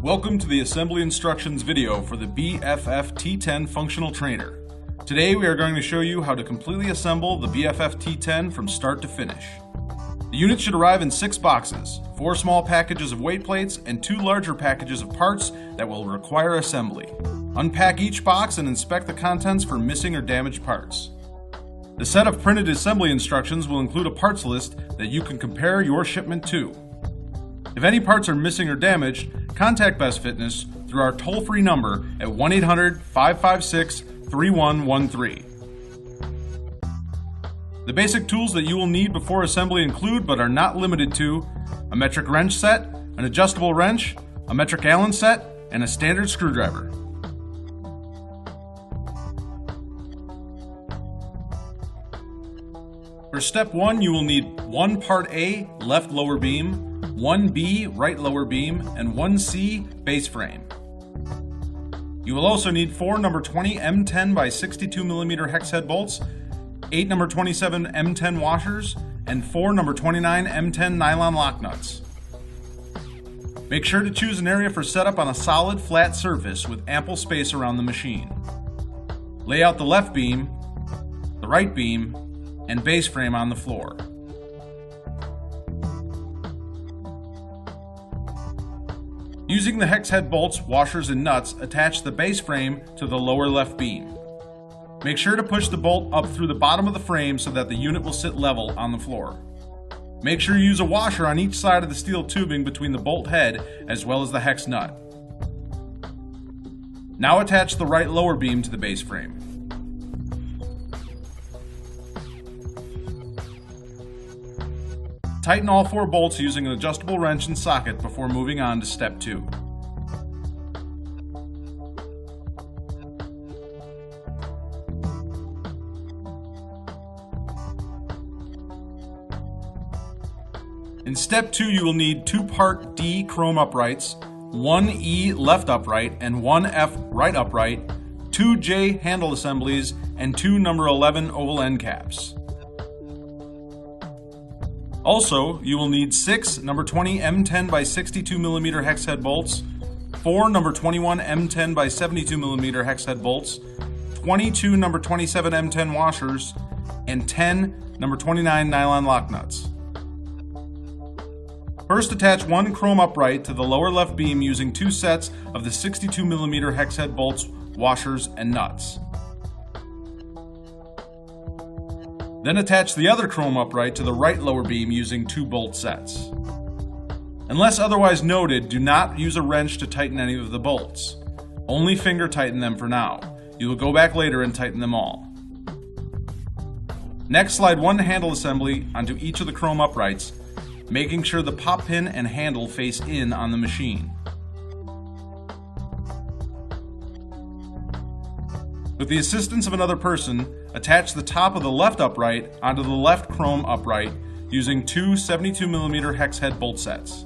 Welcome to the assembly instructions video for the BFF T10 functional trainer. Today we are going to show you how to completely assemble the BFF T10 from start to finish. The unit should arrive in 6 boxes, 4 small packages of weight plates, and 2 larger packages of parts that will require assembly. Unpack each box and inspect the contents for missing or damaged parts. The set of printed assembly instructions will include a parts list that you can compare your shipment to. If any parts are missing or damaged, contact Best Fitness through our toll-free number at 1-800-556-3113. The basic tools that you will need before assembly include, but are not limited to, a metric wrench set, an adjustable wrench, a metric Allen set, and a standard screwdriver. For step 1, you will need 1 part A left lower beam, 1 B right lower beam, and 1 C base frame. You will also need 4 number 20 M10 by 62mm hex head bolts, 8 number 27 M10 washers, and 4 number 29 M10 nylon lock nuts. Make sure to choose an area for setup on a solid, flat surface with ample space around the machine. Lay out the left beam, the right beam, and base frame on the floor. Using the hex head bolts, washers, and nuts, attach the base frame to the lower left beam. Make sure to push the bolt up through the bottom of the frame so that the unit will sit level on the floor. Make sure you use a washer on each side of the steel tubing between the bolt head as well as the hex nut. Now attach the right lower beam to the base frame. Tighten all 4 bolts using an adjustable wrench and socket before moving on to step 2. In step 2, you will need 2 part D chrome uprights, 1 E left upright, and 1 F right upright, 2 J handle assemblies, and 2 number 11 oval end caps. Also, you will need 6 number 20 M10 by 62mm hex head bolts, 4 number 21 M10 by 72mm hex head bolts, 22 number 27 M10 washers, and 10 number 29 nylon lock nuts. First, attach 1 chrome upright to the lower left beam using 2 sets of the 62mm hex head bolts, washers, and nuts. Then attach the other chrome upright to the right lower beam using 2 bolt sets. Unless otherwise noted, do not use a wrench to tighten any of the bolts. Only finger tighten them for now. You will go back later and tighten them all. Next, slide 1 handle assembly onto each of the chrome uprights, making sure the pop pin and handle face in on the machine. With the assistance of another person, attach the top of the left upright onto the left chrome upright using 2 72mm hex head bolt sets.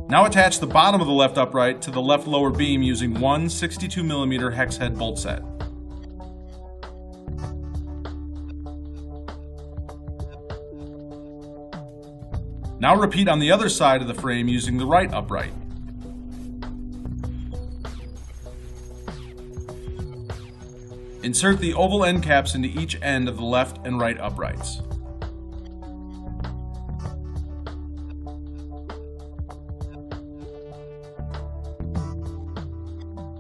Now attach the bottom of the left upright to the left lower beam using 1 62mm hex head bolt set. Now repeat on the other side of the frame using the right upright. Insert the oval end caps into each end of the left and right uprights.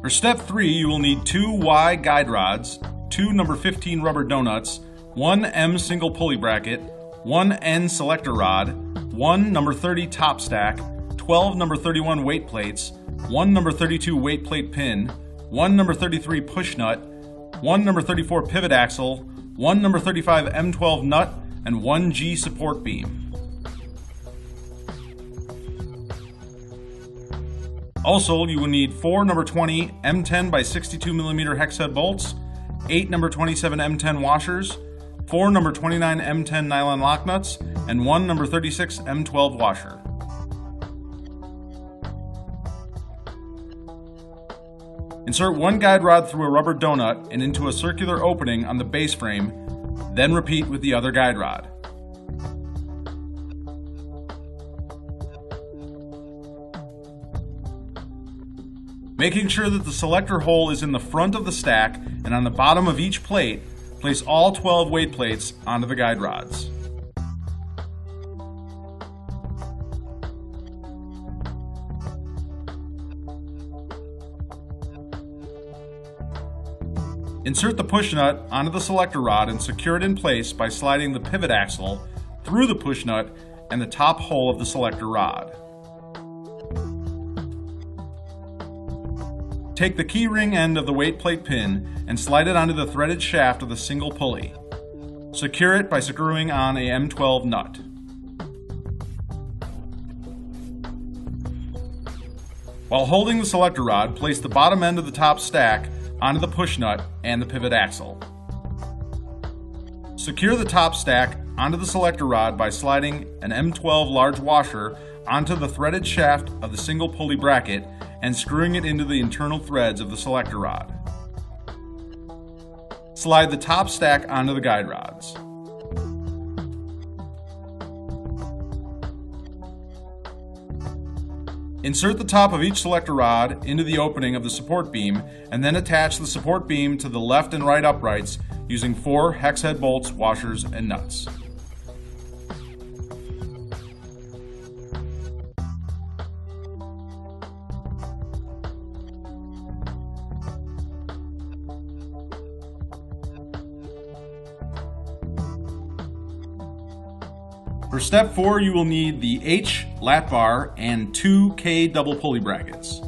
For step 3, you will need 2 Y guide rods, 2 number 15 rubber donuts, 1 M single pulley bracket, 1 N selector rod, 1 number 30 top stack, 12 number 31 weight plates, 1 number 32 weight plate pin, 1 number 33 push nut, 1 number 34 pivot axle, 1 number 35 M12 nut, and 1 G support beam. Also, you will need 4 number 20 M10 by 62mm hex head bolts, 8 number 27 M10 washers, 4 number 29 M10 nylon lock nuts, and 1 number 36 M12 washer. Insert 1 guide rod through a rubber donut and into a circular opening on the base frame, then repeat with the other guide rod. Making sure that the selector hole is in the front of the stack and on the bottom of each plate, place all 12 weight plates onto the guide rods. Insert the push nut onto the selector rod and secure it in place by sliding the pivot axle through the push nut and the top hole of the selector rod. Take the key ring end of the weight plate pin and slide it onto the threaded shaft of the single pulley. Secure it by screwing on a M12 nut. While holding the selector rod, place the bottom end of the top stack onto the push nut and the pivot axle. Secure the top stack onto the selector rod by sliding an M12 large washer onto the threaded shaft of the single pulley bracket and screwing it into the internal threads of the selector rod. Slide the top stack onto the guide rods. Insert the top of each selector rod into the opening of the support beam and then attach the support beam to the left and right uprights using 4 hex head bolts, washers, and nuts. For step 4, you will need the H lat bar and 2 K double pulley brackets.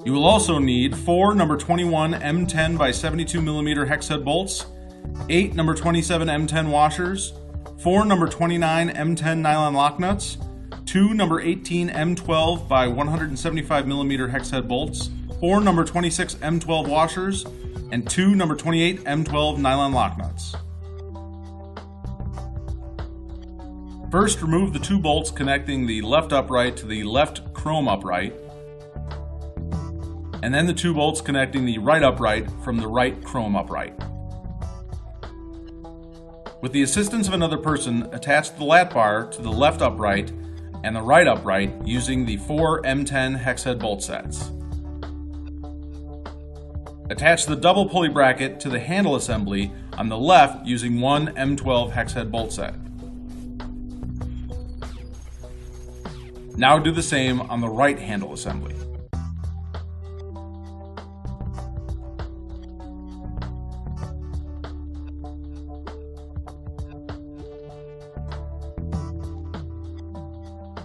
You will also need 4 number 21 M10 by 72mm hex head bolts, 8 number 27 M10 washers, 4 number 29 M10 nylon lock nuts, 2 number 18 M12 by 175mm hex head bolts, 4 number 26 M12 washers, and 2 number 28 M12 nylon lock nuts. First, remove the 2 bolts connecting the left upright to the left chrome upright, and then the 2 bolts connecting the right upright from the right chrome upright. With the assistance of another person, attach the lat bar to the left upright and the right upright using the 4 M10 hex head bolt sets. Attach the double pulley bracket to the handle assembly on the left using 1 M12 hex head bolt set. Now do the same on the right handle assembly.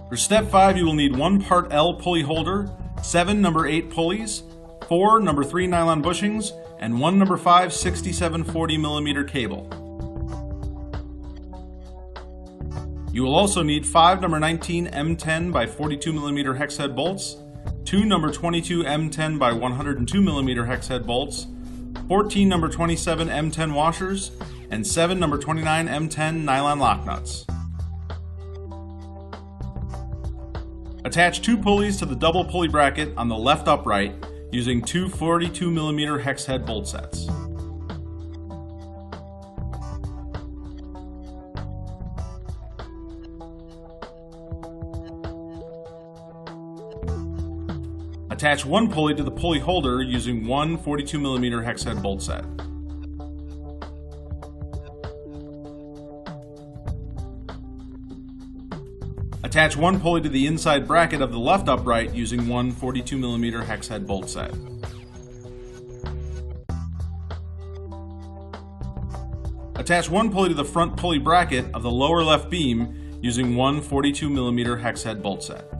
For step 5, you will need 1 part L pulley holder, 7 number 8 pulleys, 4 number 3 nylon bushings, and 1 number 5 6740mm cable. You will also need 5 number 19 M10 by 42mm hex head bolts, 2 number 22 M10 by 102mm hex head bolts, 14 number 27 M10 washers, and 7 number 29 M10 nylon lock nuts. Attach 2 pulleys to the double pulley bracket on the left upright using 2 42mm hex head bolt sets. Attach 1 pulley to the pulley holder using 1 42mm hex head bolt set. Attach 1 pulley to the inside bracket of the left upright using 1 42mm hex head bolt set. Attach 1 pulley to the front pulley bracket of the lower left beam using 1 42mm hex head bolt set.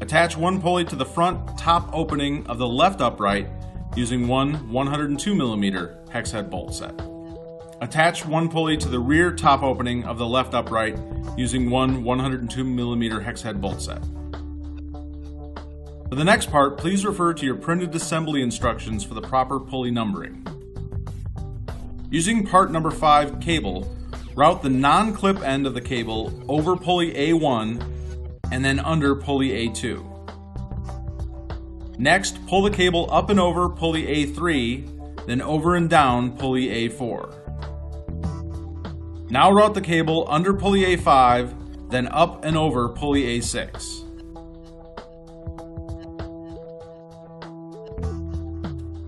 Attach 1 pulley to the front top opening of the left upright using 1 102mm hex head bolt set. Attach 1 pulley to the rear top opening of the left upright using 1 102mm hex head bolt set. For the next part, please refer to your printed assembly instructions for the proper pulley numbering. Using part number 5 cable, route the non-clip end of the cable over pulley A1 and then under pulley A2. Next, pull the cable up and over pulley A3, then over and down pulley A4. Now route the cable under pulley A5, then up and over pulley A6.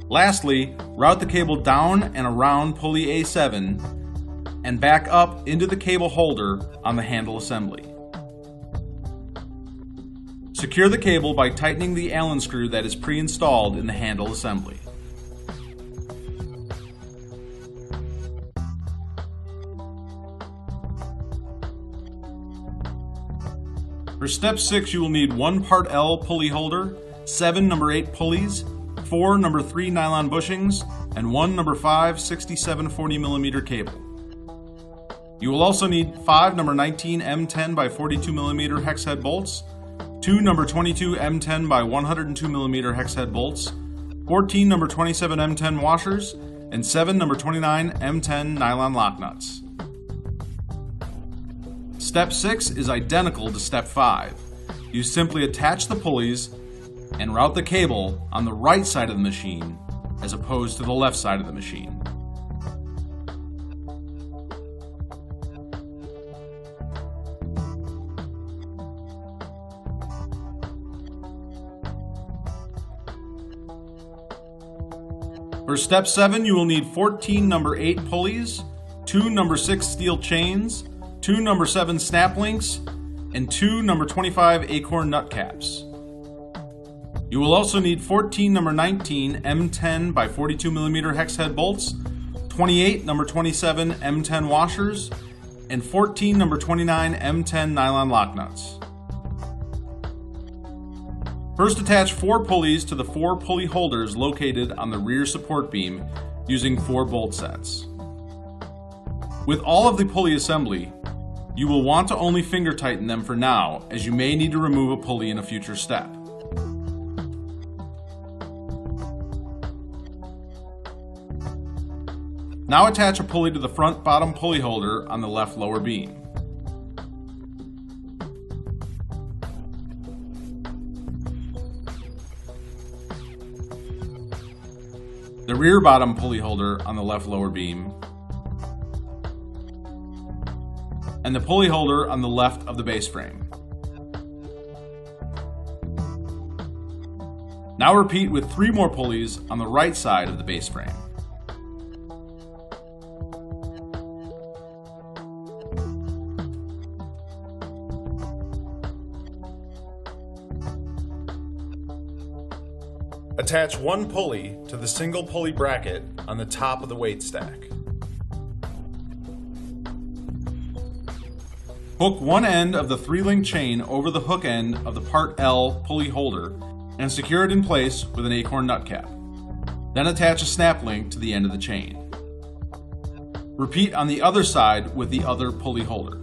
Lastly, route the cable down and around pulley A7 and back up into the cable holder on the handle assembly. Secure the cable by tightening the Allen screw that is pre-installed in the handle assembly. For step 6, you will need 1 part L pulley holder, 7 number 8 pulleys, 4 number 3 nylon bushings, and 1 number 5 67 40mm cable. You will also need 5 number 19 M10 by 42mm hex head bolts, 2 number 22 M10 by 102mm hex head bolts, 14 number 27 M10 washers, and 7 number 29 M10 nylon lock nuts. Step 6 is identical to step 5. You simply attach the pulleys and route the cable on the right side of the machine as opposed to the left side of the machine. For step 7, you will need 14 number 8 pulleys, 2 number 6 steel chains, 2 number 7 snap links, and 2 number 25 acorn nut caps. You will also need 14 number 19 M10 by 42mm hex head bolts, 28 number 27 M10 washers, and 14 number 29 M10 nylon lock nuts. First, attach 4 pulleys to the 4 pulley holders located on the rear support beam using 4 bolt sets. With all of the pulley assembly, you will want to only finger tighten them for now, as you may need to remove a pulley in a future step. Now attach a pulley to the front bottom pulley holder on the left lower beam. The rear bottom pulley holder on the left lower beam, and the pulley holder on the left of the base frame. Now repeat with 3 more pulleys on the right side of the base frame. Attach 1 pulley to the single pulley bracket on the top of the weight stack. Hook one end of the 3-link chain over the hook end of the part L pulley holder and secure it in place with an acorn nut cap. Then attach a snap link to the end of the chain. Repeat on the other side with the other pulley holder.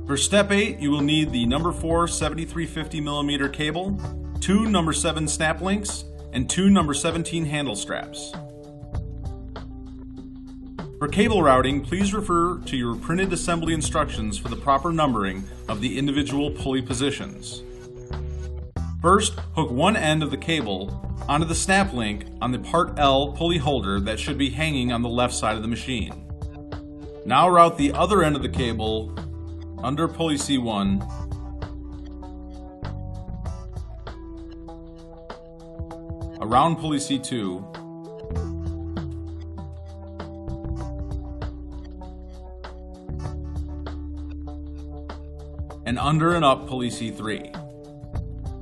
For step 8, you will need the number 4 7350mm cable, 2 number 7 snap links, and 2 number 17 handle straps. For cable routing, please refer to your printed assembly instructions for the proper numbering of the individual pulley positions. First, hook one end of the cable onto the snap link on the part L pulley holder that should be hanging on the left side of the machine. Now route the other end of the cable under pulley C1, around pulley C2, and under and up pulley C3.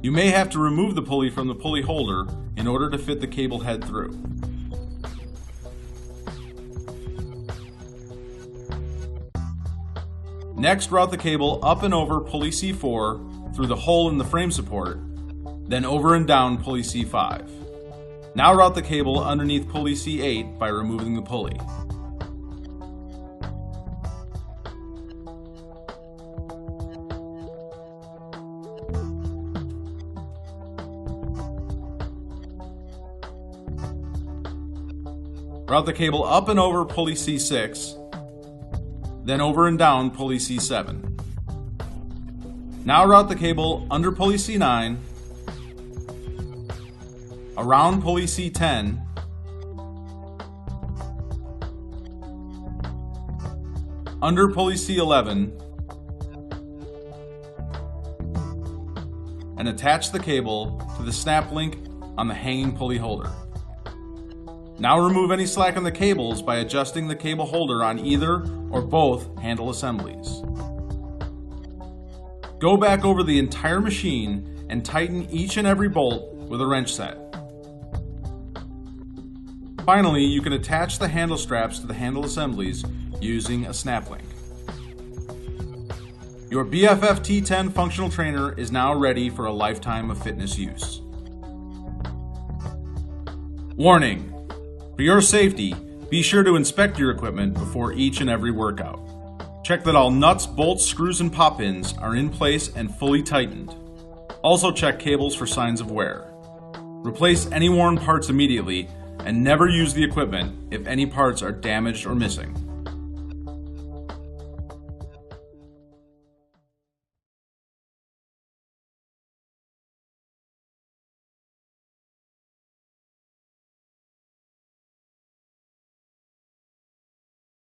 You may have to remove the pulley from the pulley holder in order to fit the cable head through. Next, route the cable up and over pulley C4 through the hole in the frame support, then over and down pulley C5. Now route the cable underneath pulley C8 by removing the pulley. Route the cable up and over pulley C6, then over and down pulley C7. Now route the cable under pulley C9, around pulley C10, under pulley C11 and attach the cable to the snap link on the hanging pulley holder. Now remove any slack on the cables by adjusting the cable holder on either or both handle assemblies. Go back over the entire machine and tighten each and every bolt with a wrench set. Finally, you can attach the handle straps to the handle assemblies using a snap link. Your BFF T10 functional trainer is now ready for a lifetime of fitness use. Warning! For your safety, be sure to inspect your equipment before each and every workout. Check that all nuts, bolts, screws, and pop pins are in place and fully tightened. Also check cables for signs of wear. Replace any worn parts immediately and never use the equipment if any parts are damaged or missing.